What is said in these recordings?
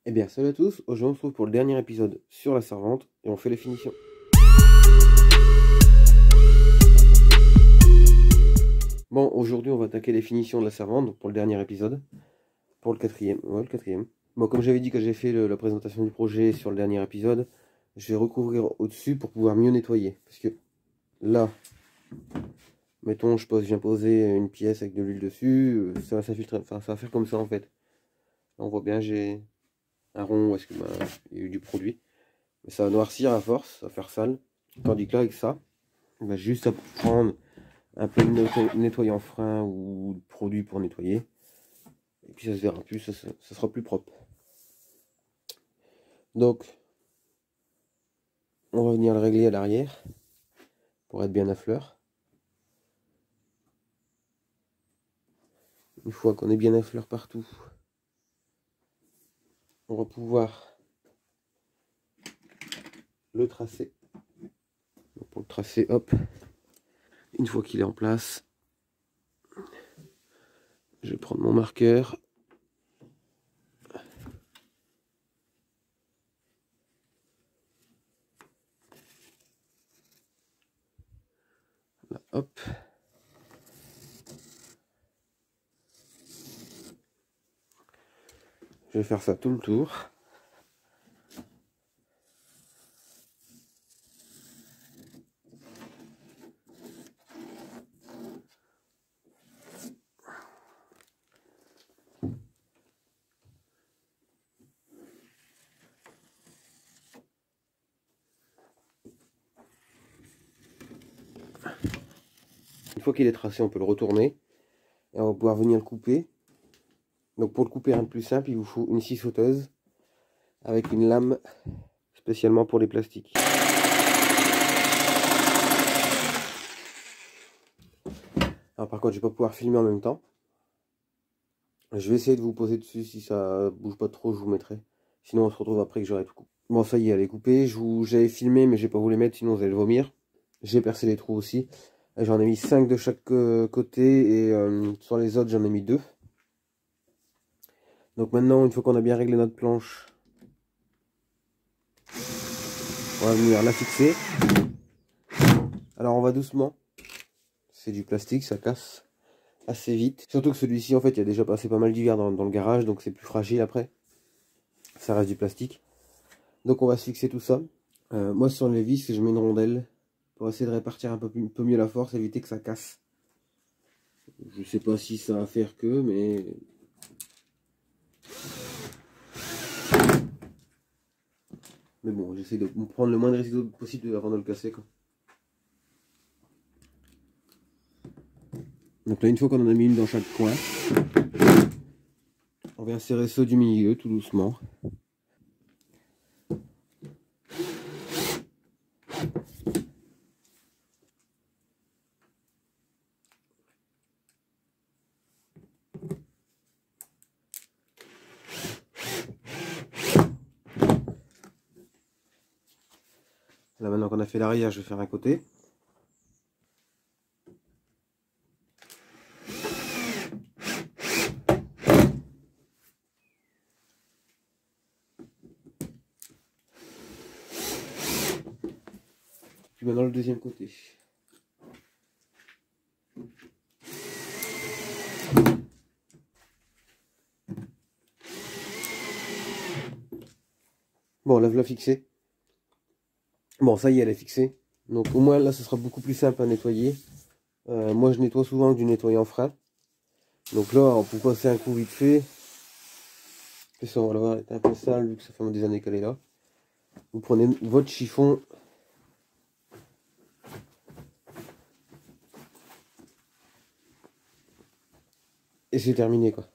Eh bien, salut à tous, aujourd'hui on se retrouve pour le dernier épisode sur la servante et on fait les finitions. Bon, aujourd'hui on va attaquer les finitions de la servante, donc pour le dernier épisode, pour le quatrième. Ouais, le quatrième. Bon, comme j'avais dit quand j'ai fait la présentation du projet sur le dernier épisode, je vais recouvrir au-dessus pour pouvoir mieux nettoyer. Parce que là, mettons, je viens poser une pièce avec de l'huile dessus, ça va s'infiltrer, enfin ça va faire comme ça en fait. Là, on voit bien, j'ai un rond où est-ce que il y a eu du produit. Mais ça va noircir à force, ça va faire sale. Tandis que là, avec ça, on va juste prendre un peu de nettoyant frein ou de produit pour nettoyer. Et puis ça se verra plus, ça sera plus propre. Donc, on va venir le régler à l'arrière pour être bien à fleur. Une fois qu'on est bien à fleur partout, on va pouvoir le tracer. Donc pour le tracer, hop, une fois qu'il est en place, je vais prendre mon marqueur. Là, hop. Je vais faire ça tout le tour. Une fois qu'il est tracé, on peut le retourner et on va pouvoir venir le couper. Donc pour le couper, rien de plus simple, il vous faut une scie sauteuse avec une lame spécialement pour les plastiques. Alors par contre, je vais pas pouvoir filmer en même temps. Je vais essayer de vous poser dessus, si ça bouge pas trop, je vous mettrai. Sinon on se retrouve après que j'aurai tout coupé. Bon, ça y est, elle est coupée. J'avais filmé, mais j'ai pas voulu les mettre, sinon vous allez le vomir. J'ai percé les trous aussi. J'en ai mis 5 de chaque côté et sur les autres j'en ai mis 2. Donc maintenant, une fois qu'on a bien réglé notre planche, on va venir la fixer. Alors on va doucement. C'est du plastique, ça casse assez vite. Surtout que celui-ci, en fait, il y a déjà passé pas mal d'hiver dans le garage, donc c'est plus fragile après. Ça reste du plastique. Donc on va se fixer tout ça. Moi sur les vis, je mets une rondelle pour essayer de répartir un peu mieux la force, éviter que ça casse. Je sais pas si ça va faire que, mais... Mais bon, j'essaie de prendre le moins de résidus possible avant de le casser, quoi. Donc là, une fois qu'on en a mis une dans chaque coin, on vient serrer ceux du milieu tout doucement. Là maintenant qu'on a fait l'arrière, je vais faire un côté. Puis maintenant le deuxième côté. Bon, là je l'ai fixée. Bon, ça y est, elle est fixée. Donc au moins là, ce sera beaucoup plus simple à nettoyer. Moi, je nettoie souvent avec du nettoyant frein. Donc là, pour passer un coup vite fait, ça, on va le voir, elle est un peu sale vu que ça fait des années qu'elle est là. Vous prenez votre chiffon. Et c'est terminé, quoi.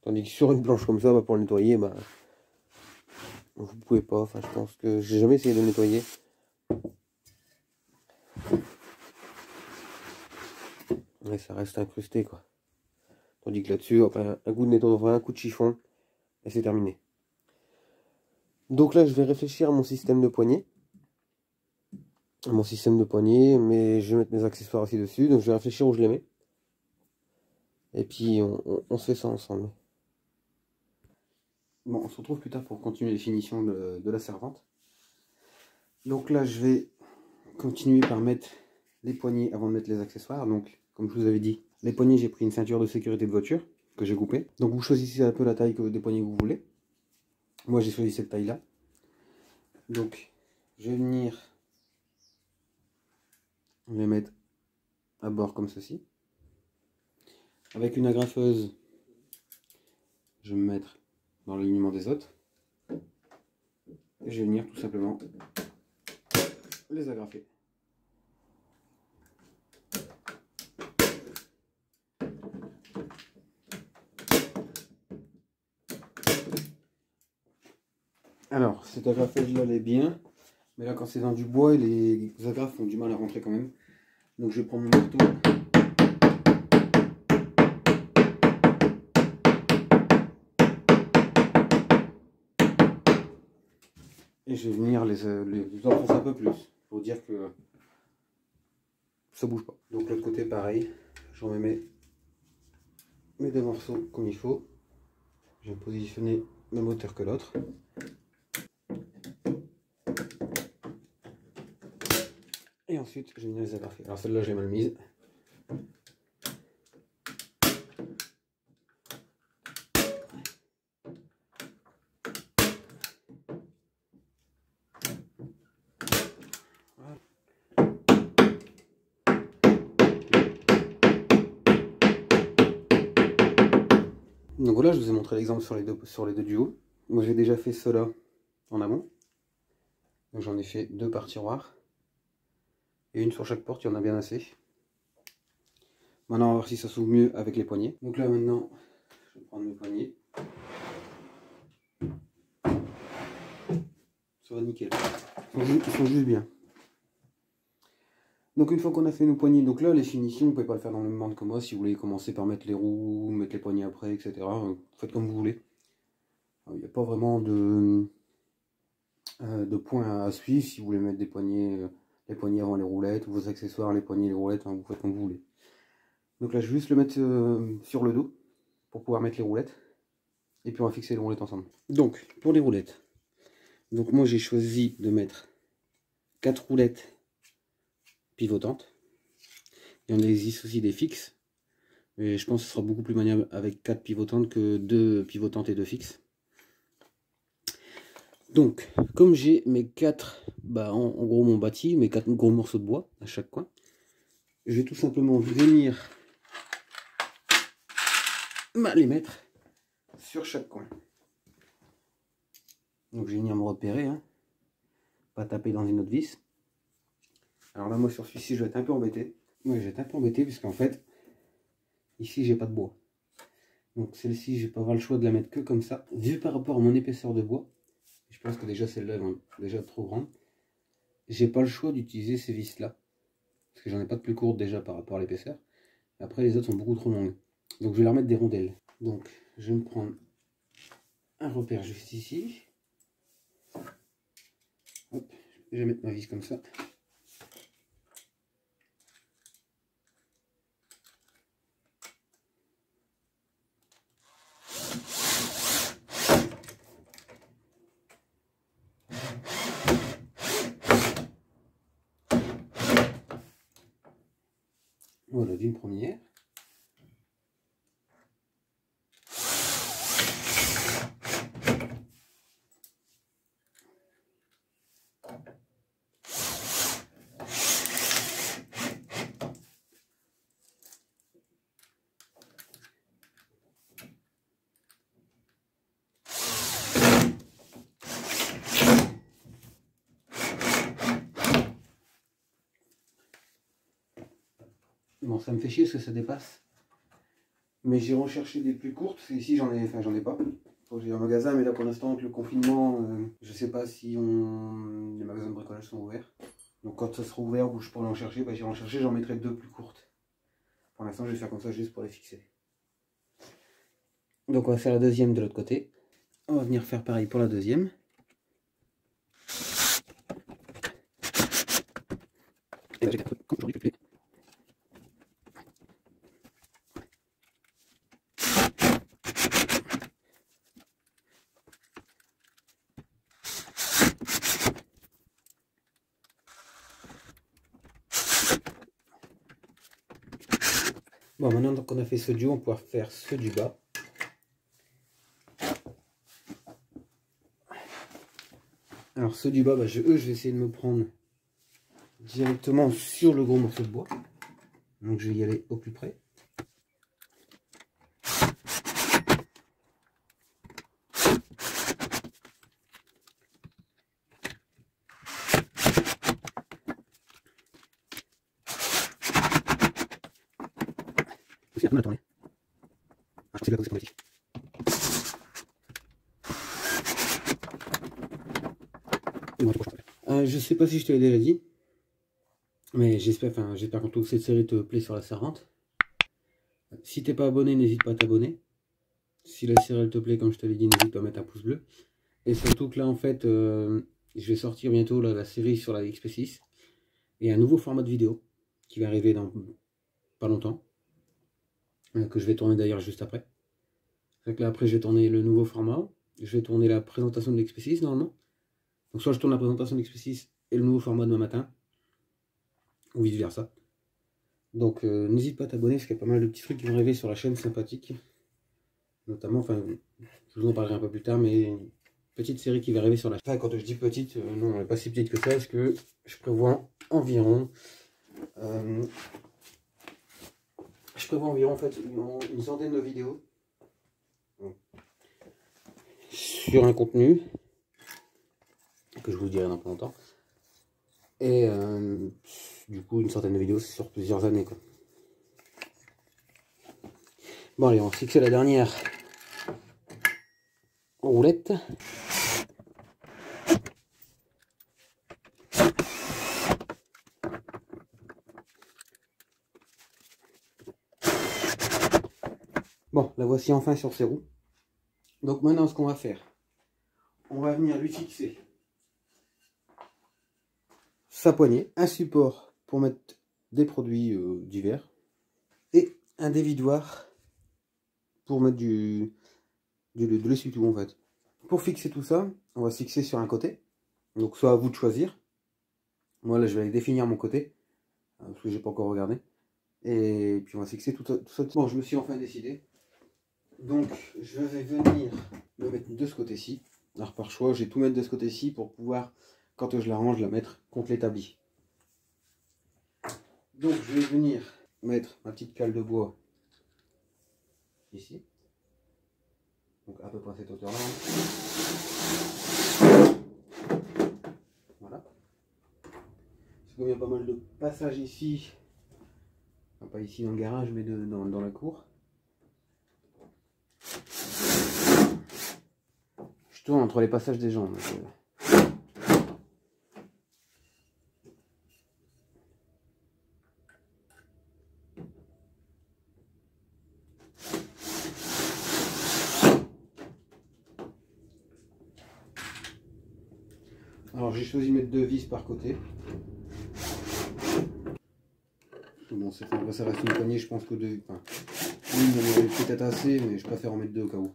Tandis que sur une planche comme ça, pour le nettoyer, bah, vous pouvez pas. Enfin, je pense que j'ai jamais essayé de le nettoyer. Et ça reste incrusté, quoi. Tandis que là-dessus, un coup de nettoyant, un coup de chiffon, et c'est terminé. Donc là, je vais réfléchir à mon système de poignée. Mais je vais mettre mes accessoires aussi dessus. Donc je vais réfléchir où je les mets. Et puis on se fait ça ensemble. Bon, on se retrouve plus tard pour continuer les finitions de la servante. Donc là, je vais continuer par mettre les poignées avant de mettre les accessoires. Donc, comme je vous avais dit, les poignées, j'ai pris une ceinture de sécurité de voiture que j'ai coupée. Donc vous choisissez un peu la taille des poignées que vous voulez. Moi, j'ai choisi cette taille-là. Donc, je vais venir les mettre à bord comme ceci. Avec une agrafeuse, je vais me mettre dans l'alignement des autres. Et je vais venir tout simplement les agrafer. Alors, cette agrafeuse-là, elle est bien. Mais là, quand c'est dans du bois, les agrafes ont du mal à rentrer quand même. Donc, je vais prendre mon marteau. Et je vais venir les enfoncer un peu plus. Pour dire que ça bouge pas. Donc, l'autre côté, pareil. J'en mets mes deux morceaux comme il faut. Je vais positionner même hauteur que l'autre. Et ensuite, je vais venir les agrafer. Alors celle-là, j'ai mal mise. Voilà. Donc voilà, je vous ai montré l'exemple sur les deux duos. Moi, j'ai déjà fait cela en amont. Donc j'en ai fait deux par tiroir. Et une sur chaque porte, il y en a bien assez. Maintenant, on va voir si ça s'ouvre mieux avec les poignées. Donc là, maintenant, je vais prendre mes poignées. Ça va nickel. Ils sont juste bien. Donc une fois qu'on a fait nos poignées, donc là, les finitions, vous ne pouvez pas le faire dans le même ordre que moi. Si vous voulez commencer par mettre les roues, mettre les poignées après, etc. Faites comme vous voulez. Il n'y a pas vraiment de points à suivre. Si vous voulez mettre des poignées, les poignées avant les roulettes, ou vos accessoires, les poignées, les roulettes, vous faites comme vous voulez. Donc là, je vais juste le mettre sur le dos pour pouvoir mettre les roulettes. Et puis on va fixer les roulettes ensemble. Donc, pour les roulettes. Donc moi, j'ai choisi de mettre 4 roulettes pivotantes. Il y en existe aussi des fixes. Mais je pense que ce sera beaucoup plus maniable avec 4 pivotantes que 2 pivotantes et 2 fixes. Donc, comme j'ai mes 4, en gros mon bâti, mes 4 gros morceaux de bois à chaque coin, je vais tout simplement venir les mettre sur chaque coin. Donc je vais venir me repérer, hein, pas taper dans une autre vis. Alors là, moi sur celui-ci, je vais être un peu embêté. Moi, je vais être un peu embêté puisqu'en fait, ici, j'ai pas de bois. Donc celle-ci, je vais pas avoir le choix de la mettre que comme ça. Vu par rapport à mon épaisseur de bois, je pense que déjà celle-là est déjà trop grande. J'ai pas le choix d'utiliser ces vis-là. Parce que j'en ai pas de plus courte déjà par rapport à l'épaisseur. Après, les autres sont beaucoup trop longues. Donc je vais leur mettre des rondelles. Donc je vais me prendre un repère juste ici. Hop, je vais mettre ma vis comme ça. Voilà, d'une première. Bon, ça me fait chier parce que ça dépasse. Mais j'ai recherché des plus courtes, parce qu'ici j'en ai pas. J'ai un magasin, mais là pour l'instant avec le confinement, je sais pas si les magasins de bricolage sont ouverts. Donc quand ça sera ouvert ou je pourrai en chercher, j'irai en chercher, j'en mettrai deux plus courtes. Pour l'instant je vais faire comme ça juste pour les fixer. Donc on va faire la deuxième de l'autre côté. On va venir faire pareil pour la deuxième. Et là j'ai un peu comme aujourd'hui plus. Bon, maintenant qu'on a fait ceux du haut, on va pouvoir faire ceux du bas. Alors ceux du bas, bah, je vais essayer de me prendre directement sur le gros morceau de bois. Donc je vais y aller au plus près. C'est un peu la tournée. Ah, je pense que c'est là que je sais pas si je te l'ai déjà dit, mais j'espère qu'en cette série te plaît sur la servante. Si t'es pas abonné, n'hésite pas à t'abonner. Si la série elle te plaît, comme je te l'ai dit, n'hésite pas à mettre un pouce bleu. Et surtout que là, en fait, je vais sortir bientôt là, la série sur la XP6 et un nouveau format de vidéo qui va arriver dans pas longtemps, que je vais tourner d'ailleurs juste après. C'est que là, après, je vais tourner le nouveau format, je vais tourner la présentation de l'XP6 normalement. Donc soit je tourne la présentation de l'XP6 et le nouveau format demain matin, ou vice versa. Donc n'hésite pas à t'abonner parce qu'il y a pas mal de petits trucs qui vont arriver sur la chaîne sympathique. Notamment, enfin, je vous en parlerai un peu plus tard, mais une petite série qui va arriver sur la chaîne. Enfin, quand je dis petite, non, elle n'est pas si petite que ça, parce que je prévois environ... en fait une centaine de vidéos sur un contenu que je vous dirai dans pas longtemps. Et du coup, une centaine de vidéos, c'est sur plusieurs années, quoi. Bon, allez, on va fixer la dernière roulette. Bon, la voici enfin sur ses roues. Donc maintenant, ce qu'on va faire, on va venir lui fixer sa poignée, un support pour mettre des produits divers et un dévidoir pour mettre de l'essuie-tout en fait. Pour fixer tout ça, on va se fixer sur un côté. Donc soit à vous de choisir. Moi là je vais aller définir mon côté, parce que j'ai pas encore regardé. Et puis on va fixer tout ça. Bon, je me suis enfin décidé. Donc je vais venir me mettre de ce côté-ci. Alors par choix, je vais tout mettre de ce côté-ci pour pouvoir, quand je la range, la mettre contre l'établi. Donc je vais venir mettre ma petite cale de bois ici. Donc à peu près cette hauteur-là. Voilà. Parce qu'il y a pas mal de passages ici. Enfin, pas ici dans le garage, mais dans la cour. Je tourne entre les passages des gens. Donc, Alors j'ai choisi de mettre 2 vis par côté. Bon, ça reste une poignée, je pense que 2. Enfin, une, j'en aurait peut-être assez, mais je préfère en mettre 2 au cas où.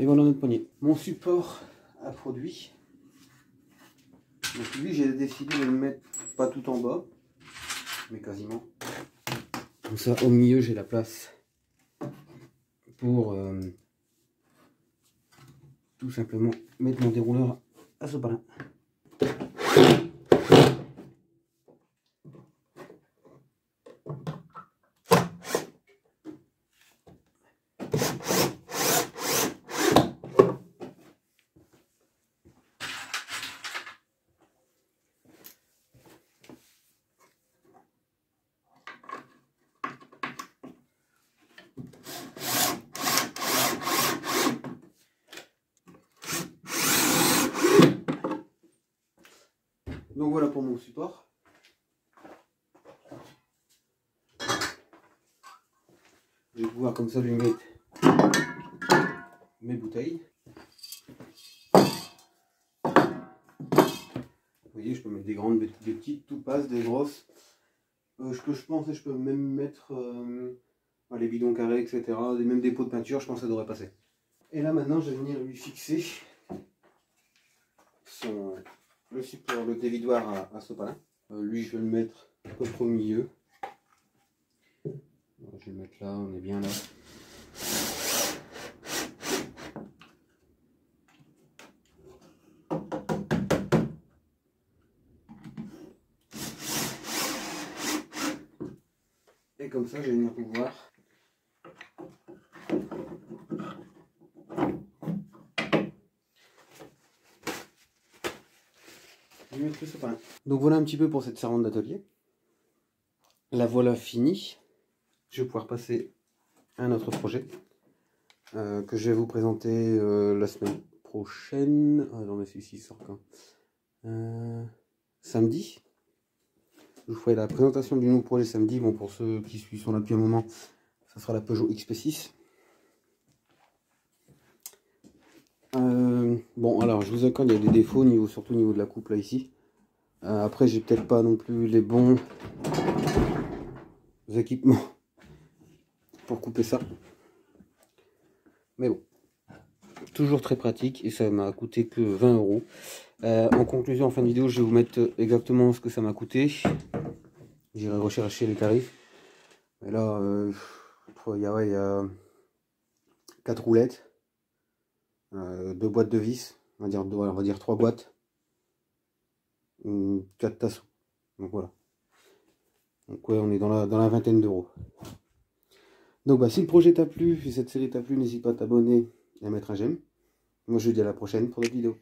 Et voilà notre poignée. Mon support à produit. Donc lui, j'ai décidé de le mettre pas tout en bas, mais quasiment. Comme ça, au milieu, j'ai la place pour tout simplement mettre mon dérouleur à sopalin. Donc voilà pour mon support. Je vais pouvoir comme ça lui mettre mes bouteilles. Vous voyez, je peux mettre des grandes, des petites, tout passe, des grosses. Je pense que je peux même mettre les bidons carrés, etc. Même des pots de peinture, je pense que ça devrait passer. Et là maintenant, je vais venir lui fixer le support, le dévidoir à sopalin. Lui, je vais le mettre à peu près au milieu. Je vais le mettre là, on est bien là. Et comme ça, je vais venir pouvoir mettre le sopalin. Donc voilà un petit peu pour cette servante d'atelier. La voilà finie. Je vais pouvoir passer à un autre projet que je vais vous présenter la semaine prochaine. Ah non, mais celui-ci sort quand samedi. Je vous ferai la présentation du nouveau projet samedi. Bon, pour ceux qui sont là depuis un moment, ça sera la Peugeot XP6. Bon, alors je vous accorde, il y a des défauts, surtout au niveau de la coupe là ici. Après, j'ai peut-être pas non plus les bons équipements pour couper ça. Mais bon, toujours très pratique et ça m'a coûté que 20 €. En conclusion, en fin de vidéo, je vais vous mettre exactement ce que ça m'a coûté. J'irai rechercher les tarifs. Mais là, il y a 4 roulettes, 2 boîtes de vis, on va dire 3 boîtes, 4 tasseaux. Donc voilà. Donc ouais, on est dans la vingtaine d'euros. Donc bah, si le projet t'a plu, si cette série t'a plu, n'hésite pas à t'abonner et à mettre un j'aime. Moi je te dis à la prochaine pour d'autres vidéos.